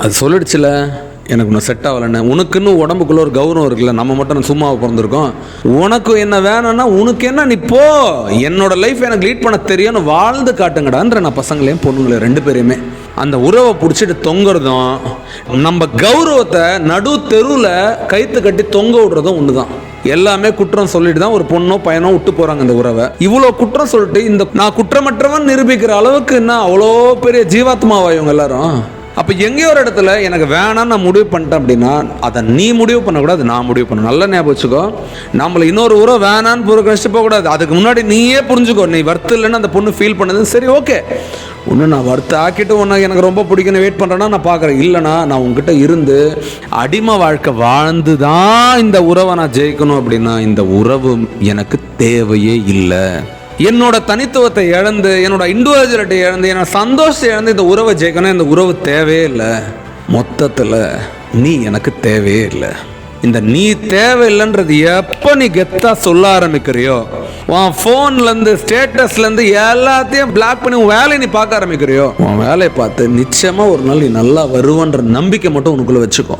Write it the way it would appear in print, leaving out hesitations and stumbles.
அது சொல்லிடுச்சுல, எனக்கு ஒன்று செட் ஆகலைன்னு. உனக்குன்னு உடம்புக்குள்ள ஒரு கௌரவம் இருக்குல்ல, நம்ம மட்டும் சும்மாவை பிறந்திருக்கோம். உனக்கு என்ன வேணும்னா உனக்கு என்ன, நீ போ, என்னோட லைஃப் எனக்கு லீட் பண்ண தெரியும்னு வாழ்ந்து காட்டுங்கடான்ற நான் பசங்களையும் பொண்ணுங்களையும் 2 பேரையுமே. அந்த உறவை பிடிச்சிட்டு தொங்குறதும் நம்ம கௌரவத்தை நடு தெருவில் கைத்து கட்டி தொங்க விடுறதும் ஒன்று தான். எல்லாமே குற்றம் சொல்லிட்டு தான் ஒரு பொண்ணோ பையனோ விட்டு போகிறாங்க அந்த உறவை. இவ்வளோ குற்றம் சொல்லிட்டு இந்த நான் குற்றமற்றவன் நிரூபிக்கிற அளவுக்கு என்ன அவ்வளோ பெரிய ஜீவாத்மாவா இவங்க எல்லாரும்? அப்போ எங்கேயோ ஒரு இடத்துல எனக்கு வேணான்னு நான் முடிவு பண்ணிட்டேன் அப்படின்னா அதை நீ முடிவு பண்ணக்கூடாது, நான் முடிவு பண்ண. நல்லா ஞாபகம் வச்சுக்கோ, நம்மளை இன்னொரு உறவு வேணான்னு கழிச்சு போகக்கூடாது. அதுக்கு முன்னாடி நீயே புரிஞ்சுக்கோ, நீ வருத்தம் இல்லைன்னு அந்த பொண்ணு ஃபீல் பண்ணது சரி, ஓகே. ஒன்று நான் வருத்தம் ஆக்கிட்டு உன்னை எனக்கு ரொம்ப பிடிக்குன்னு வெயிட் பண்ணுறேன்னா நான் பார்க்குறேன். இல்லைனா நான் உங்ககிட்ட இருந்து அடிமை வாழ்க்கை வாழ்ந்து தான் இந்த உறவை நான் ஜெயிக்கணும் அப்படின்னா இந்த உறவு எனக்கு தேவையே இல்லை. என்னோட தனித்துவத்தை இழந்து, என்னோட இண்டிவிஜுவலிட்டி இழந்து, என்னோட சந்தோஷத்தை இழந்து இந்த உறவை ஜெயிக்கணும். இந்த உறவு தேவையே இல்லை. மொத்தத்தில் நீ எனக்கு தேவையே இல்லை. இந்த நீ தேவையில்லைன்றது எப்போ நீ கெத்தா சொல்ல ஆரம்பிக்கிறியோ, உன் ஃபோன்லேருந்து ஸ்டேட்டஸ்லேருந்து எல்லாத்தையும் பிளாக் பண்ணி உன் வேலையை நீ பார்க்க ஆரம்பிக்கிறியோ, உன் வேலையை பார்த்து நிச்சயமாக ஒரு நாள் நீ நல்லா வருவன்ற நம்பிக்கை மட்டும் உனக்குள்ளே வச்சுக்கோ.